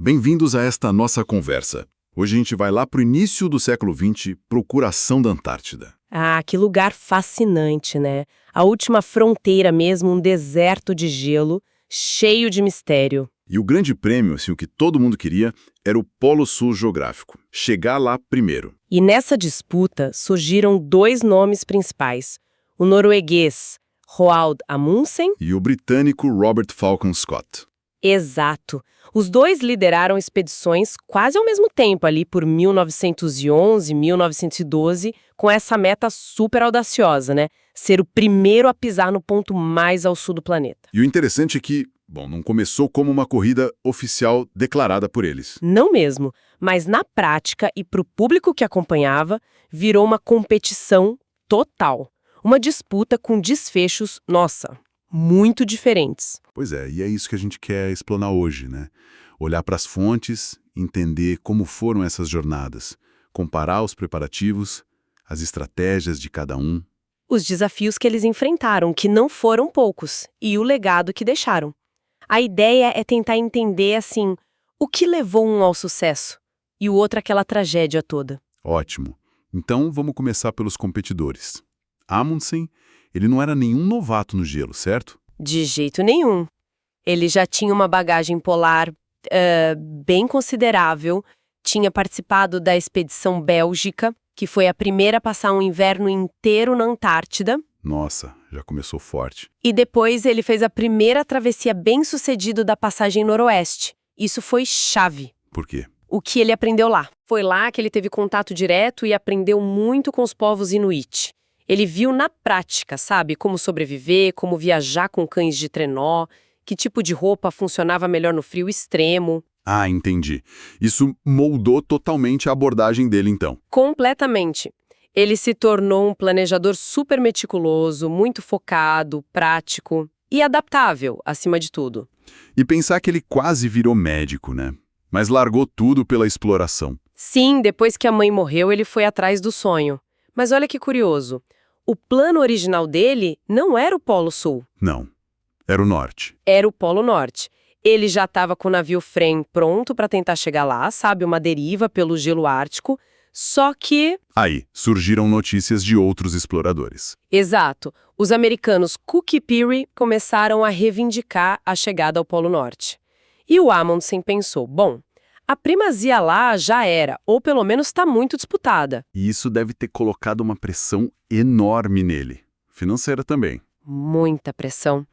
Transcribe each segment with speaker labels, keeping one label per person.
Speaker 1: Bem-vindos a esta nossa conversa. Hoje a gente vai lá para o início do século XX, procuração da Antártida.
Speaker 2: Ah, que lugar fascinante, né? A última fronteira mesmo, um deserto de gelo, cheio de mistério.
Speaker 1: E o grande prêmio, assim, o que todo mundo queria, era o Polo Sul geográfico. Chegar lá primeiro.
Speaker 2: E nessa disputa surgiram dois nomes principais. O norueguês Roald Amundsen.
Speaker 1: E o britânico Robert Falcon Scott.
Speaker 2: Exato. Os dois lideraram expedições quase ao mesmo tempo, ali por 1911, 1912, com essa meta super audaciosa, né? Ser o primeiro a pisar no ponto mais ao sul do planeta.
Speaker 1: E o interessante é que, não começou como uma corrida oficial declarada por eles.
Speaker 2: Não mesmo, mas na prática e para o público que acompanhava, virou uma competição total. Uma disputa com desfechos, nossa, muito diferentes.
Speaker 1: Pois é, e é isso que a gente quer explanar hoje, né? Olhar para as fontes, entender como foram essas jornadas, comparar os preparativos, as estratégias de cada um.
Speaker 2: Os desafios que eles enfrentaram, que não foram poucos, e o legado que deixaram. A ideia é tentar entender, assim, o que levou um ao sucesso e o outro àquela tragédia toda.
Speaker 1: Ótimo. Então vamos começar pelos competidores. Amundsen, ele não era nenhum novato no gelo, certo?
Speaker 2: De jeito nenhum. Ele já tinha uma bagagem polar bem considerável, tinha participado da expedição bélgica, que foi a primeira a passar um inverno inteiro na Antártida.
Speaker 1: Nossa, já começou forte.
Speaker 2: E depois ele fez a primeira travessia bem-sucedida da passagem noroeste. Isso foi chave.
Speaker 1: Por quê?
Speaker 2: O que ele aprendeu lá. Foi lá que ele teve contato direto e aprendeu muito com os povos Inuit. Ele viu na prática, sabe, como sobreviver, como viajar com cães de trenó, que tipo de roupa funcionava melhor no frio extremo.
Speaker 1: Ah, entendi. Isso moldou totalmente a abordagem dele, então.
Speaker 2: Completamente. Ele se tornou um planejador super meticuloso, muito focado, prático e adaptável, acima de tudo.
Speaker 1: E pensar que ele quase virou médico, né? Mas largou tudo pela exploração.
Speaker 2: Sim, depois que a mãe morreu, ele foi atrás do sonho. Mas olha que curioso. O plano original dele não era o Polo Sul.
Speaker 1: Não. Era o norte.
Speaker 2: Era o Polo Norte. Ele já estava com o navio Fram pronto para tentar chegar lá, sabe, uma deriva pelo gelo ártico, só que...
Speaker 1: Aí, surgiram notícias de outros exploradores.
Speaker 2: Exato. Os americanos Cook e Peary começaram a reivindicar a chegada ao Polo Norte. E o Amundsen pensou, bom, a primazia lá já era, ou pelo menos está muito disputada.
Speaker 1: E isso deve ter colocado uma pressão enorme nele. Financeira também.
Speaker 2: Muita pressão.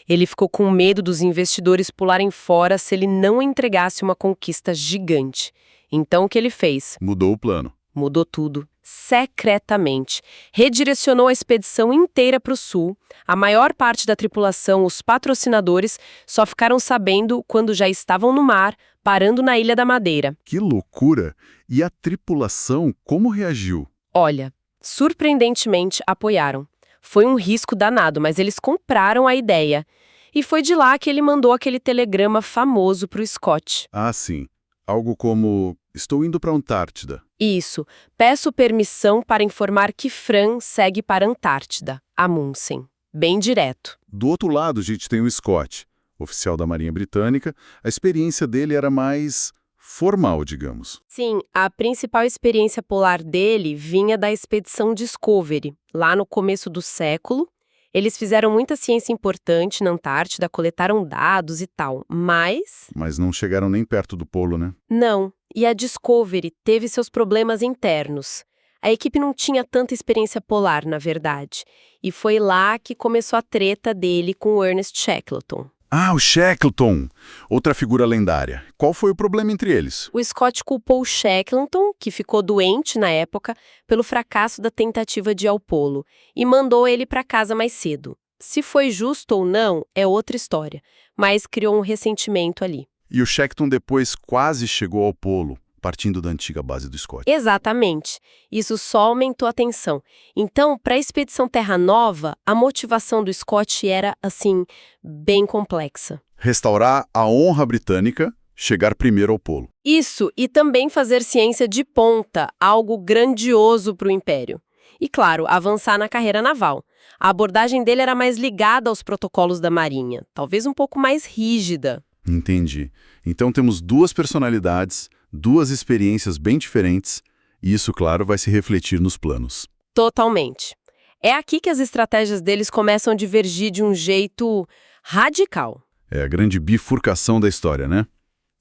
Speaker 2: Ele ficou com medo dos investidores pularem fora se ele não entregasse uma conquista gigante. Então o que ele fez?
Speaker 1: Mudou o plano.
Speaker 2: Mudou tudo, secretamente. Redirecionou a expedição inteira para o sul. A maior parte da tripulação, os patrocinadores, só ficaram sabendo quando já estavam no mar, parando na Ilha da Madeira.
Speaker 1: Que loucura! E a tripulação, como reagiu?
Speaker 2: Olha, surpreendentemente apoiaram. Foi um risco danado, mas eles compraram a ideia. E foi de lá que ele mandou aquele telegrama famoso para o Scott.
Speaker 1: Ah, sim. Algo como, estou indo para a Antártida.
Speaker 2: Isso. Peço permissão para informar que Fram segue para a Antártida. Amundsen. Bem direto.
Speaker 1: Do outro lado, a gente tem o Scott, oficial da Marinha Britânica. A experiência dele era mais formal, digamos.
Speaker 2: Sim, a principal experiência polar dele vinha da expedição Discovery. Lá no começo do século, eles fizeram muita ciência importante na Antártida, coletaram dados e tal, mas...
Speaker 1: Mas não chegaram nem perto do polo, né?
Speaker 2: Não, e a Discovery teve seus problemas internos. A equipe não tinha tanta experiência polar, na verdade. E foi lá que começou a treta dele com o Ernest Shackleton.
Speaker 1: Ah, o Shackleton! Outra figura lendária. Qual foi o problema entre eles?
Speaker 2: O Scott culpou o Shackleton, que ficou doente na época, pelo fracasso da tentativa de ir ao polo, e mandou ele para casa mais cedo. Se foi justo ou não, é outra história, mas criou um ressentimento ali.
Speaker 1: E o Shackleton depois quase chegou ao polo, partindo da antiga base do Scott.
Speaker 2: Exatamente. Isso só aumentou a tensão. Então, para a expedição Terra Nova, a motivação do Scott era, assim, bem complexa.
Speaker 1: Restaurar a honra britânica, chegar primeiro ao polo.
Speaker 2: Isso, e também fazer ciência de ponta, algo grandioso para o Império. E, claro, avançar na carreira naval. A abordagem dele era mais ligada aos protocolos da Marinha, talvez um pouco mais rígida.
Speaker 1: Entendi. Então temos duas personalidades, duas experiências bem diferentes, e isso, claro, vai se refletir nos planos.
Speaker 2: Totalmente. É aqui que as estratégias deles começam a divergir de um jeito radical.
Speaker 1: É a grande bifurcação da história, né?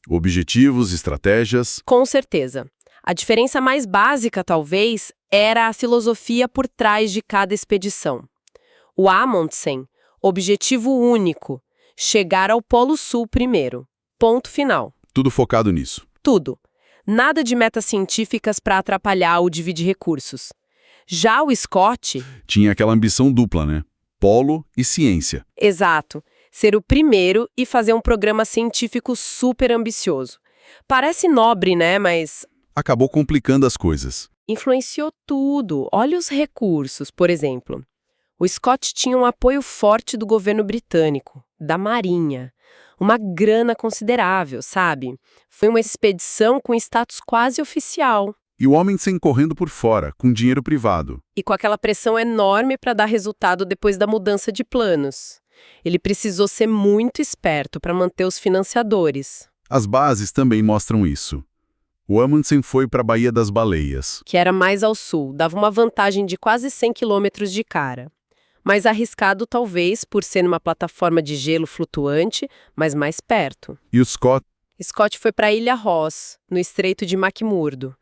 Speaker 1: Objetivos, estratégias.
Speaker 2: Com certeza. A diferença mais básica, talvez, era a filosofia por trás de cada expedição. O Amundsen, objetivo único, chegar ao Polo Sul primeiro. Ponto final.
Speaker 1: Tudo focado nisso.
Speaker 2: Tudo. Nada de metas científicas para atrapalhar o dividir recursos. Já o Scott...
Speaker 1: Tinha aquela ambição dupla, né? Polo e ciência.
Speaker 2: Exato. Ser o primeiro e fazer um programa científico super ambicioso. Parece nobre, né? Mas
Speaker 1: Acabou complicando as coisas.
Speaker 2: influenciou tudo. Olha os recursos, por exemplo. O Scott tinha um apoio forte do governo britânico, da Marinha. Uma grana considerável, sabe? Foi uma expedição com status quase oficial.
Speaker 1: E o Amundsen correndo por fora, com dinheiro privado.
Speaker 2: E com aquela pressão enorme para dar resultado depois da mudança de planos. Ele precisou ser muito esperto para manter os financiadores,
Speaker 1: As bases também mostram isso. O Amundsen foi para a Baía das Baleias.
Speaker 2: que era mais ao sul, dava uma vantagem de quase 100 quilômetros de cara. Mais arriscado, talvez, por ser numa plataforma de gelo flutuante, mas mais perto.
Speaker 1: E o Scott,
Speaker 2: Scott foi para a Ilha Ross, no Estreito de McMurdo.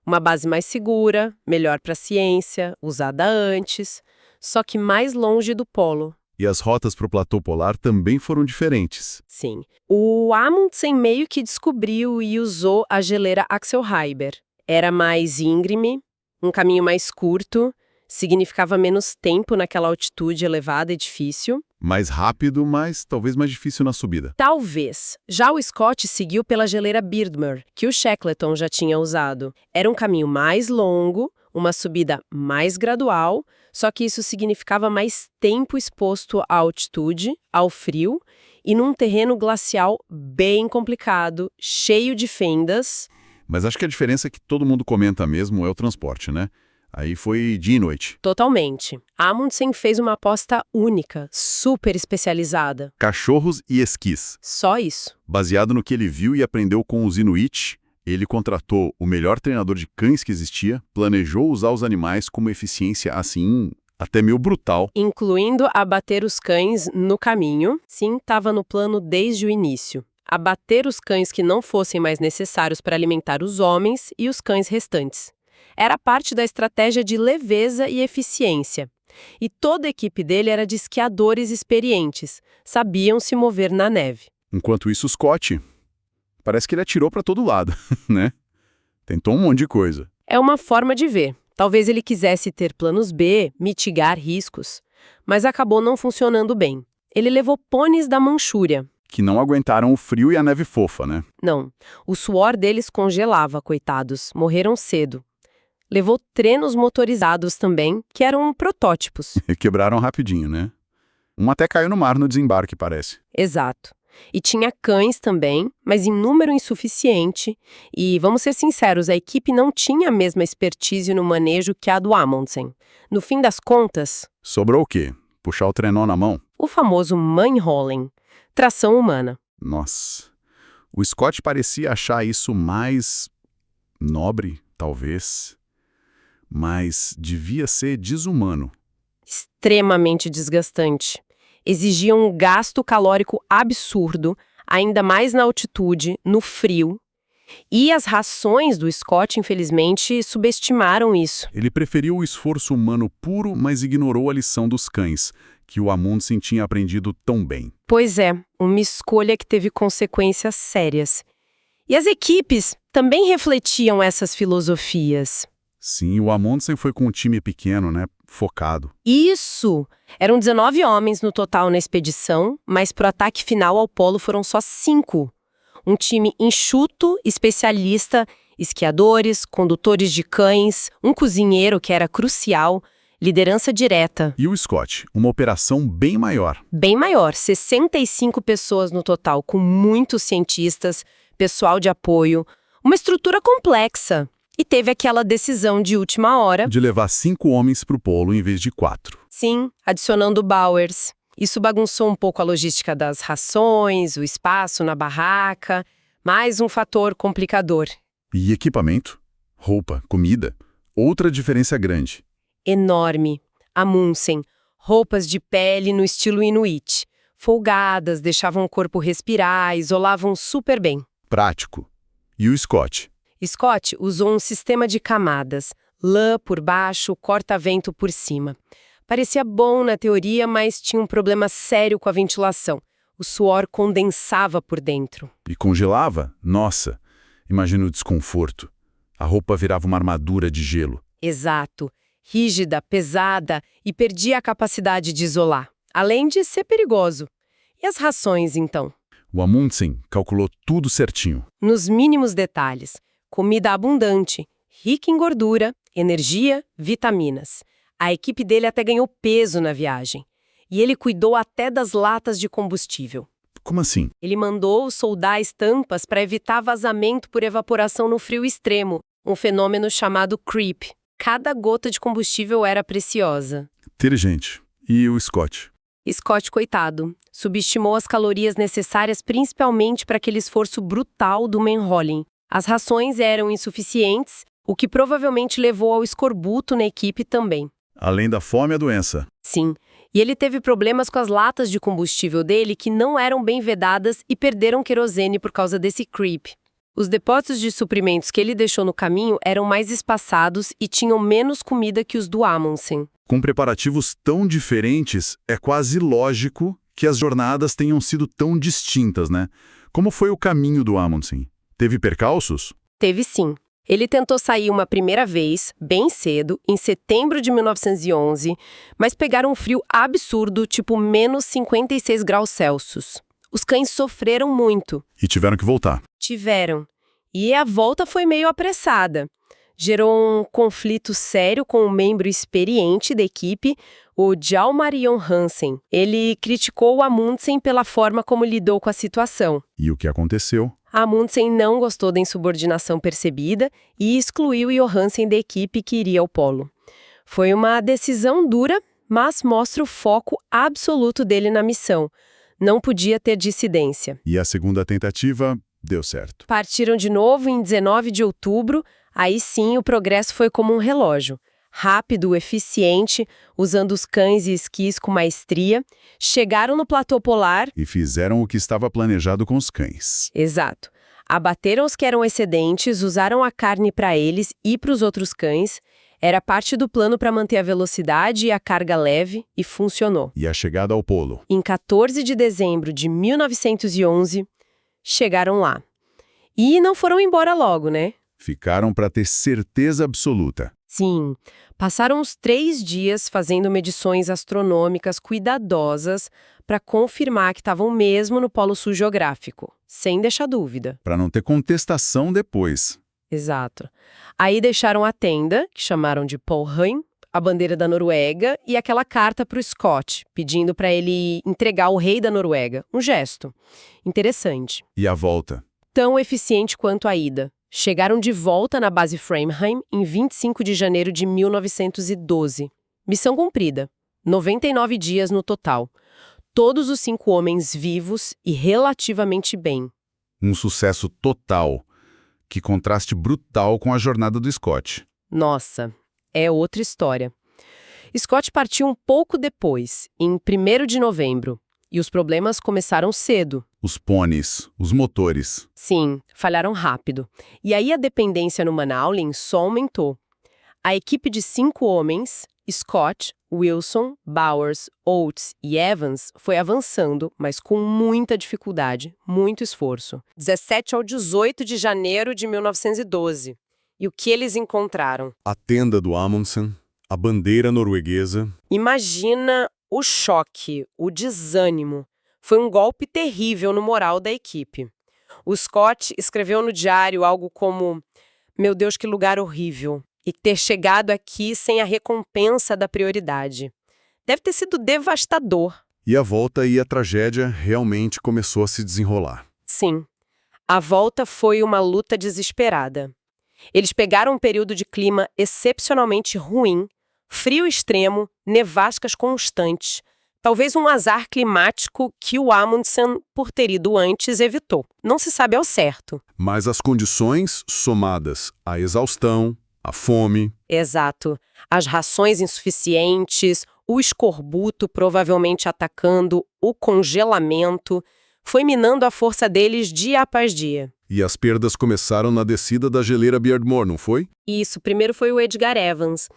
Speaker 2: Uma base mais segura, melhor para a ciência, usada antes, só que mais longe do polo.
Speaker 1: e as rotas para o platô polar também foram diferentes.
Speaker 2: Sim. O Amundsen meio que descobriu e usou a geleira Axel Heiber. Era mais íngreme, um caminho mais curto, significava menos tempo naquela altitude elevada e difícil.
Speaker 1: Mais rápido, mas talvez mais difícil na subida.
Speaker 2: Talvez. Já o Scott seguiu pela geleira Beardmore, que o Shackleton já tinha usado. Era um caminho mais longo, uma subida mais gradual, só que isso significava mais tempo exposto à altitude, ao frio, e num terreno glacial bem complicado, cheio de fendas.
Speaker 1: Mas acho que a diferença que todo mundo comenta mesmo é o transporte, né? Aí foi dia e noite.
Speaker 2: Totalmente. Amundsen fez uma aposta única, super especializada.
Speaker 1: Cachorros e esquis.
Speaker 2: Só isso.
Speaker 1: Baseado no que ele viu e aprendeu com os Inuit, ele contratou o melhor treinador de cães que existia, planejou usar os animais com uma eficiência assim, até meio brutal.
Speaker 2: Incluindo abater os cães no caminho. Sim, estava no plano desde o início. Abater os cães que não fossem mais necessários para alimentar os homens e os cães restantes. Era parte da estratégia de leveza e eficiência. E toda a equipe dele era de esquiadores experientes, sabiam se mover na neve.
Speaker 1: Enquanto isso, Scott, parece que ele atirou para todo lado, né? Tentou um monte de coisa.
Speaker 2: É uma forma de ver. Talvez ele quisesse ter planos B, mitigar riscos, mas acabou não funcionando bem. Ele levou pôneis da Manchúria.
Speaker 1: Que não aguentaram o frio e a neve fofa, né?
Speaker 2: Não, o suor deles congelava, coitados, morreram cedo. Levou trenos motorizados também, que eram protótipos.
Speaker 1: E quebraram rapidinho, né? Um até caiu no mar no desembarque, parece.
Speaker 2: Exato. E tinha cães também, mas em número insuficiente. E, vamos ser sinceros, a equipe não tinha a mesma expertise no manejo que a do Amundsen. No fim das contas,
Speaker 1: Sobrou o quê? Puxar o trenó na mão?
Speaker 2: o famoso Manholen, tração humana.
Speaker 1: Nossa. O Scott parecia achar isso mais nobre, talvez, mas devia ser desumano.
Speaker 2: Extremamente desgastante. Exigia um gasto calórico absurdo, ainda mais na altitude, no frio. E as rações do Scott, infelizmente, subestimaram isso.
Speaker 1: Ele preferiu o esforço humano puro, mas ignorou a lição dos cães, que o Amundsen tinha aprendido tão bem.
Speaker 2: Pois é, uma escolha que teve consequências sérias. E as equipes também refletiam essas filosofias.
Speaker 1: Sim, o Amundsen foi com um time pequeno, né? Focado.
Speaker 2: Isso! Eram 19 homens no total na expedição, mas pro ataque final ao polo foram só 5. Um time enxuto, especialista, esquiadores, condutores de cães, um cozinheiro que era crucial, liderança direta.
Speaker 1: E o Scott, uma operação bem maior.
Speaker 2: Bem maior, 65 pessoas no total, com muitos cientistas, pessoal de apoio, uma estrutura complexa. E teve aquela decisão de última hora.
Speaker 1: De levar 5 homens para o polo em vez de 4.
Speaker 2: Sim, adicionando Bowers. Isso bagunçou um pouco a logística das rações, o espaço na barraca, mais um fator complicador.
Speaker 1: E equipamento? Roupa, comida? Outra diferença grande.
Speaker 2: Enorme. Amundsen, roupas de pele no estilo Inuit. Folgadas, deixavam o corpo respirar, isolavam super bem.
Speaker 1: Prático. E o Scott?
Speaker 2: Scott usou um sistema de camadas, lã por baixo, corta-vento por cima. Parecia bom na teoria, mas tinha um problema sério com a ventilação. O suor condensava por dentro.
Speaker 1: E congelava? Nossa, imagina o desconforto. A roupa virava uma armadura de gelo.
Speaker 2: Exato. Rígida, pesada e perdia a capacidade de isolar, além de ser perigoso. E as rações, então?
Speaker 1: O Amundsen calculou tudo certinho.
Speaker 2: Nos mínimos detalhes. Comida abundante, rica em gordura, energia, vitaminas. A equipe dele até ganhou peso na viagem. E ele cuidou até das latas de combustível.
Speaker 1: Como assim?
Speaker 2: Ele mandou soldar as tampas para evitar vazamento por evaporação no frio extremo, um fenômeno chamado creep. Cada gota de combustível era preciosa.
Speaker 1: Inteligente. E o Scott?
Speaker 2: Scott, coitado, subestimou as calorias necessárias principalmente para aquele esforço brutal do Manholin. As rações eram insuficientes, o que provavelmente levou ao escorbuto na equipe também.
Speaker 1: Além da fome e a doença.
Speaker 2: Sim, e ele teve problemas com as latas de combustível dele que não eram bem vedadas e perderam querosene por causa desse creep. Os depósitos de suprimentos que ele deixou no caminho eram mais espaçados e tinham menos comida que os do Amundsen.
Speaker 1: Com preparativos tão diferentes, é quase lógico que as jornadas tenham sido tão distintas, né? Como foi o caminho do Amundsen? Teve percalços?
Speaker 2: Teve sim. Ele tentou sair uma primeira vez, bem cedo, em setembro de 1911, mas pegaram um frio absurdo, tipo menos 56 graus Celsius. Os cães sofreram muito.
Speaker 1: E tiveram que voltar.
Speaker 2: Tiveram. E a volta foi meio apressada. Gerou um conflito sério com um membro experiente da equipe, o Hjalmar Hansen. Ele criticou o Amundsen pela forma como lidou com a situação.
Speaker 1: E o que aconteceu?
Speaker 2: Amundsen não gostou da insubordinação percebida e excluiu Johansen da equipe que iria ao polo. Foi uma decisão dura, mas mostra o foco absoluto dele na missão. Não podia ter dissidência.
Speaker 1: E a segunda tentativa deu certo.
Speaker 2: Partiram de novo em 19 de outubro, aí sim o progresso foi como um relógio. Rápido, eficiente, usando os cães e esquis com maestria, chegaram no platô polar.
Speaker 1: E fizeram o que estava planejado com os cães.
Speaker 2: Exato. Abateram os que eram excedentes, usaram a carne para eles e para os outros cães. Era parte do plano para manter a velocidade e a carga leve, e funcionou.
Speaker 1: E a chegada ao polo?
Speaker 2: Em 14 de dezembro de 1911, chegaram lá. E não foram embora logo, né?
Speaker 1: Ficaram para ter certeza absoluta.
Speaker 2: Sim, passaram uns 3 dias fazendo medições astronômicas cuidadosas para confirmar que estavam mesmo no polo sul geográfico, sem deixar dúvida.
Speaker 1: Para não ter contestação depois.
Speaker 2: Exato. Aí deixaram a tenda, que chamaram de Polheim, a bandeira da Noruega e aquela carta para o Scott, pedindo para ele entregar o rei da Noruega. Um gesto. Interessante.
Speaker 1: E a volta?
Speaker 2: Tão eficiente quanto a ida. Chegaram de volta na base Framheim em 25 de janeiro de 1912. Missão cumprida. 99 dias no total. Todos os 5 homens vivos e relativamente bem.
Speaker 1: Um sucesso total. Que contraste brutal com a jornada do Scott.
Speaker 2: Nossa, é outra história. Scott partiu um pouco depois, em 1º de novembro. E os problemas começaram cedo.
Speaker 1: Os pôneis, os motores.
Speaker 2: Sim, falharam rápido. E aí a dependência no Manauling só aumentou. A equipe de 5 homens, Scott, Wilson, Bowers, Oates e Evans, foi avançando, mas com muita dificuldade, muito esforço. 17 ao 18 de janeiro de 1912. E o que eles encontraram?
Speaker 3: A tenda do Amundsen, a bandeira norueguesa.
Speaker 2: Imagina o choque, o desânimo. Foi um golpe terrível no moral da equipe. O Scott escreveu no diário algo como: "Meu Deus, que lugar horrível. E ter chegado aqui sem a recompensa da prioridade. Deve ter sido devastador."
Speaker 3: E a volta e a tragédia realmente começou a se desenrolar.
Speaker 2: Sim, a volta foi uma luta desesperada. Eles pegaram um período de clima excepcionalmente ruim, frio extremo, nevascas constantes, Talvez um azar climático que o Amundsen, por ter ido antes, evitou. Não se sabe ao certo.
Speaker 3: Mas as condições somadas à exaustão, à fome,
Speaker 2: Exato. As rações insuficientes, o escorbuto provavelmente atacando, o congelamento, foi minando a força deles dia após dia.
Speaker 3: e as perdas começaram na descida da geleira Beardmore, não foi?
Speaker 2: Isso, primeiro foi o Edgar Evans.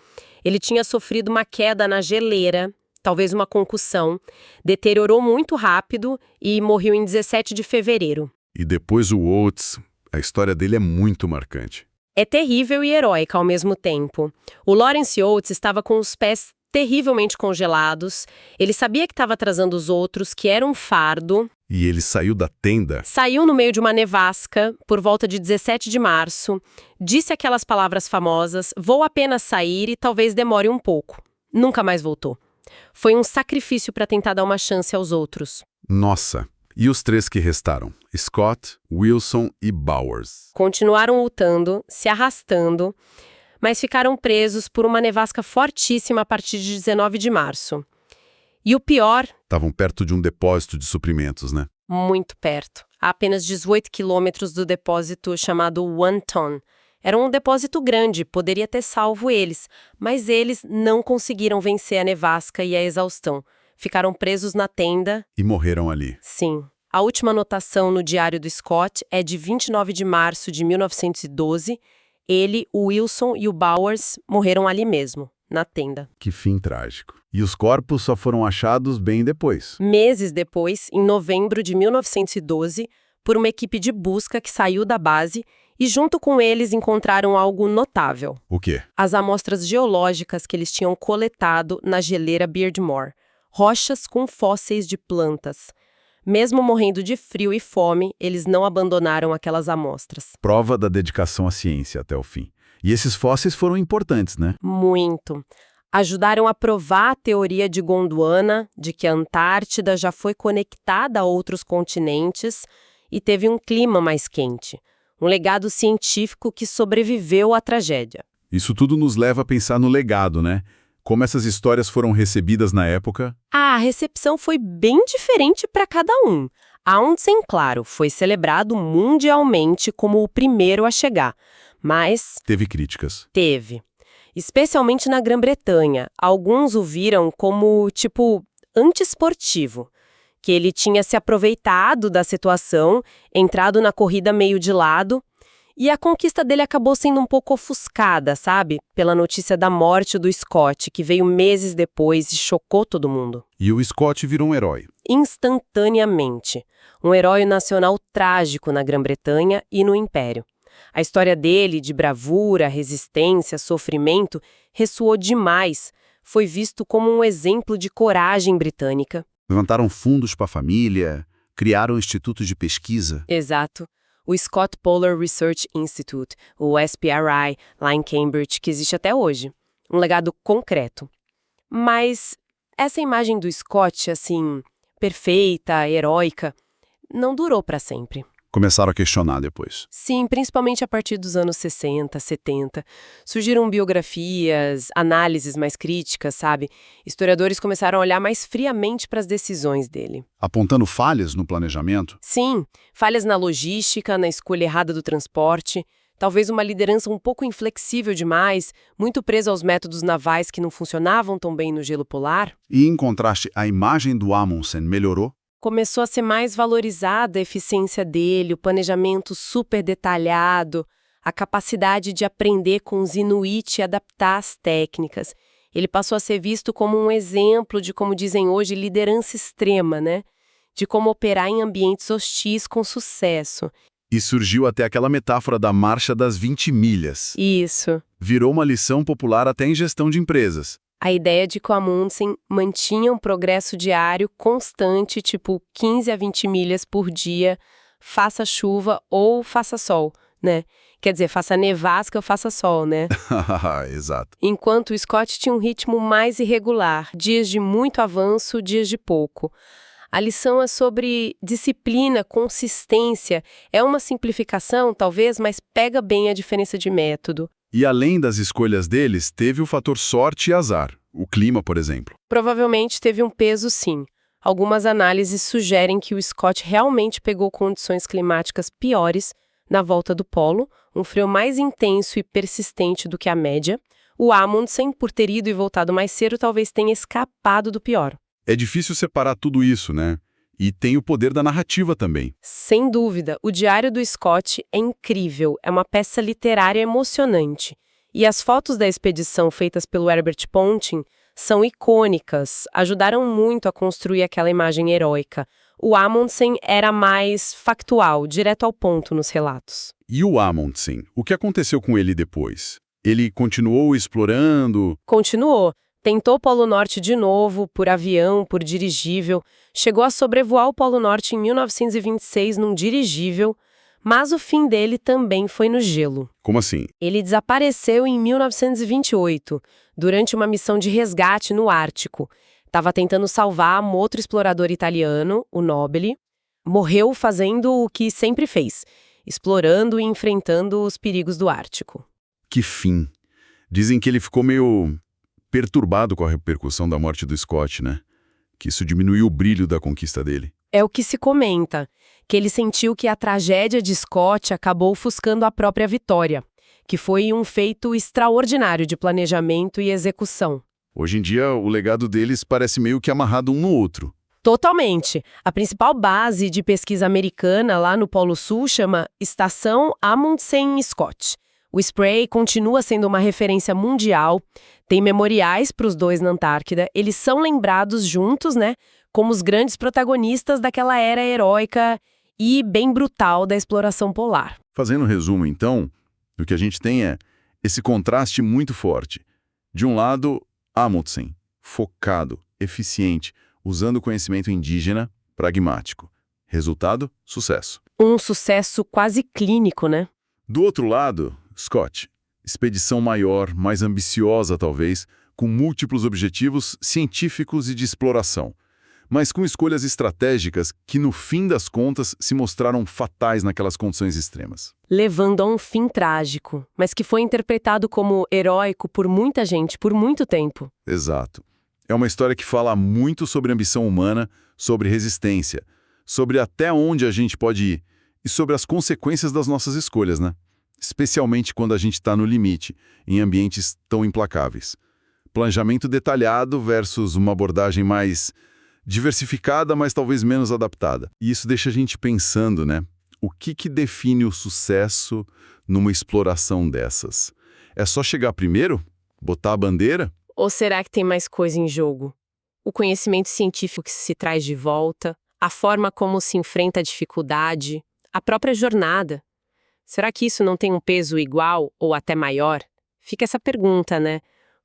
Speaker 2: Ele tinha sofrido uma queda na geleira, talvez uma concussão, deteriorou muito rápido e morreu em 17 de fevereiro.
Speaker 3: E depois o Oates, a história dele é muito marcante.
Speaker 2: É terrível e heróica ao mesmo tempo. O Lawrence Oates estava com os pés terrivelmente congelados, ele sabia que estava atrasando os outros, que era um fardo.
Speaker 3: E ele saiu da tenda.
Speaker 2: Saiu no meio de uma nevasca, por volta de 17 de março, disse aquelas palavras famosas, vou apenas sair e talvez demore um pouco. Nunca mais voltou. Foi um sacrifício para tentar dar uma chance aos outros.
Speaker 3: Nossa! E os três que restaram? Scott, Wilson e Bowers.
Speaker 2: Continuaram lutando, se arrastando, mas ficaram presos por uma nevasca fortíssima a partir de 19 de março. E o pior,
Speaker 3: Estavam perto de um depósito de suprimentos, né?
Speaker 2: muito perto, a apenas 18 quilômetros do depósito chamado One Ton. Era um depósito grande, poderia ter salvo eles, mas eles não conseguiram vencer a nevasca e a exaustão. Ficaram presos na tenda.
Speaker 3: E morreram ali.
Speaker 2: Sim. A última anotação no diário do Scott é de 29 de março de 1912. Ele, o Wilson e o Bowers morreram ali mesmo, na tenda.
Speaker 3: Que fim trágico. E os corpos só foram achados bem depois.
Speaker 2: Meses depois, em novembro de 1912, por uma equipe de busca que saiu da base e junto com eles encontraram algo notável.
Speaker 3: O quê?
Speaker 2: As amostras geológicas que eles tinham coletado na geleira Beardmore. Rochas com fósseis de plantas. Mesmo morrendo de frio e fome, eles não abandonaram aquelas amostras.
Speaker 3: Prova da dedicação à ciência até o fim. E esses fósseis foram importantes, né?
Speaker 2: Muito. Ajudaram a provar a teoria de Gondwana, de que a Antártida já foi conectada a outros continentes e teve um clima mais quente. Um legado científico que sobreviveu à tragédia.
Speaker 3: Isso tudo nos leva a pensar no legado, né? Como essas histórias foram recebidas na época.
Speaker 2: A recepção foi bem diferente para cada um. Amundsen, claro, foi celebrado mundialmente como o primeiro a chegar, mas
Speaker 3: Teve críticas.
Speaker 2: teve. Especialmente na Grã-Bretanha, alguns o viram como, antiesportivo, que ele tinha se aproveitado da situação, entrado na corrida meio de lado, e a conquista dele acabou sendo um pouco ofuscada, sabe? Pela notícia da morte do Scott, que veio meses depois e chocou todo mundo.
Speaker 3: E o Scott virou um herói.
Speaker 2: Instantaneamente. Um herói nacional trágico na Grã-Bretanha e no Império. A história dele, de bravura, resistência, sofrimento, ressoou demais. Foi visto como um exemplo de coragem britânica.
Speaker 1: Levantaram fundos para a família, criaram institutos de pesquisa.
Speaker 2: Exato. O Scott Polar Research Institute, o SPRI, lá em Cambridge, que existe até hoje. Um legado concreto. Mas essa imagem do Scott, assim, perfeita, heróica, não durou para sempre.
Speaker 1: Começaram a questionar depois.
Speaker 2: Sim, principalmente a partir dos anos 60, 70. Surgiram biografias, análises mais críticas, sabe? Historiadores começaram a olhar mais friamente para as decisões dele.
Speaker 1: Apontando falhas no planejamento.
Speaker 2: Sim, falhas na logística, na escolha errada do transporte, talvez uma liderança um pouco inflexível demais, muito presa aos métodos navais que não funcionavam tão bem no gelo polar.
Speaker 1: E, em contraste, a imagem do Amundsen melhorou.
Speaker 2: Começou a ser mais valorizada a eficiência dele, o planejamento super detalhado, a capacidade de aprender com os Inuit e adaptar as técnicas. Ele passou a ser visto como um exemplo de, como dizem hoje, liderança extrema, né? De como operar em ambientes hostis com sucesso.
Speaker 1: E surgiu até aquela metáfora da marcha das 20 milhas.
Speaker 2: Isso.
Speaker 1: Virou uma lição popular até em gestão de empresas.
Speaker 2: A ideia de que o Amundsen mantinha um progresso diário constante, 15 a 20 milhas por dia, faça chuva ou faça sol, né? Quer dizer, faça nevasca ou faça sol, né?
Speaker 1: Exato.
Speaker 2: Enquanto o Scott tinha um ritmo mais irregular, dias de muito avanço, dias de pouco. A lição é sobre disciplina, consistência. É uma simplificação, talvez, mas pega bem a diferença de método.
Speaker 1: E além das escolhas deles, teve o fator sorte e azar.
Speaker 3: O clima, por exemplo.
Speaker 2: Provavelmente teve um peso, sim. Algumas análises sugerem que o Scott realmente pegou condições climáticas piores na volta do polo, um frio mais intenso e persistente do que a média. O Amundsen, por ter ido e voltado mais cedo, talvez tenha escapado do pior.
Speaker 3: É difícil separar tudo isso, né? E tem o poder da narrativa também.
Speaker 2: Sem dúvida, o Diário do Scott é incrível, é uma peça literária emocionante. E as fotos da expedição feitas pelo Herbert Ponting são icônicas, ajudaram muito a construir aquela imagem heróica. O Amundsen era mais factual, direto ao ponto nos relatos.
Speaker 3: E o Amundsen? O que aconteceu com ele depois? Ele continuou explorando?
Speaker 2: Continuou. Tentou o Polo Norte de novo, por avião, por dirigível. Chegou a sobrevoar o Polo Norte em 1926 num dirigível, mas o fim dele também foi no gelo.
Speaker 3: Como assim?
Speaker 2: Ele desapareceu em 1928, durante uma missão de resgate no Ártico. Estava tentando salvar um outro explorador italiano, o Nobile. Morreu fazendo o que sempre fez, explorando e enfrentando os perigos do Ártico.
Speaker 3: Que fim. Dizem que ele ficou meio perturbado com a repercussão da morte do Scott, né? Que isso diminuiu o brilho da conquista dele.
Speaker 2: É o que se comenta, que ele sentiu que a tragédia de Scott acabou ofuscando a própria vitória, que foi um feito extraordinário de planejamento e execução.
Speaker 3: Hoje em dia, o legado deles parece meio que amarrado um no outro.
Speaker 2: Totalmente. A principal base de pesquisa americana lá no Polo Sul chama Estação Amundsen-Scott. O Spray continua sendo uma referência mundial, tem memoriais para os dois na Antártida, eles são lembrados juntos, né, como os grandes protagonistas daquela era heróica e bem brutal da exploração polar.
Speaker 3: Fazendo um resumo, então, o que a gente tem é esse contraste muito forte. De um lado, Amundsen, focado, eficiente, usando o conhecimento indígena, pragmático. Resultado? Sucesso.
Speaker 2: Um sucesso quase clínico, né?
Speaker 3: Do outro lado, Scott, expedição maior, mais ambiciosa talvez, com múltiplos objetivos científicos e de exploração, mas com escolhas estratégicas que, no fim das contas, se mostraram fatais naquelas condições extremas.
Speaker 2: Levando a um fim trágico, mas que foi interpretado como heróico por muita gente por muito tempo.
Speaker 3: Exato. É uma história que fala muito sobre ambição humana, sobre resistência, sobre até onde a gente pode ir e sobre as consequências das nossas escolhas, né? Especialmente quando a gente está no limite, em ambientes tão implacáveis. Planejamento detalhado versus uma abordagem mais diversificada, mas talvez menos adaptada. E isso deixa a gente pensando, né? O que define o sucesso numa exploração dessas? É só chegar primeiro? Botar a bandeira?
Speaker 2: Ou será que tem mais coisa em jogo? O conhecimento científico que se traz de volta, a forma como se enfrenta a dificuldade, a própria jornada. Será que isso não tem um peso igual ou até maior? Fica essa pergunta, né?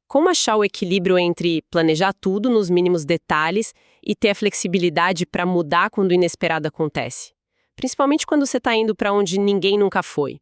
Speaker 2: Como achar o equilíbrio entre planejar tudo nos mínimos detalhes e ter a flexibilidade para mudar quando o inesperado acontece? Principalmente quando você está indo para onde ninguém nunca foi.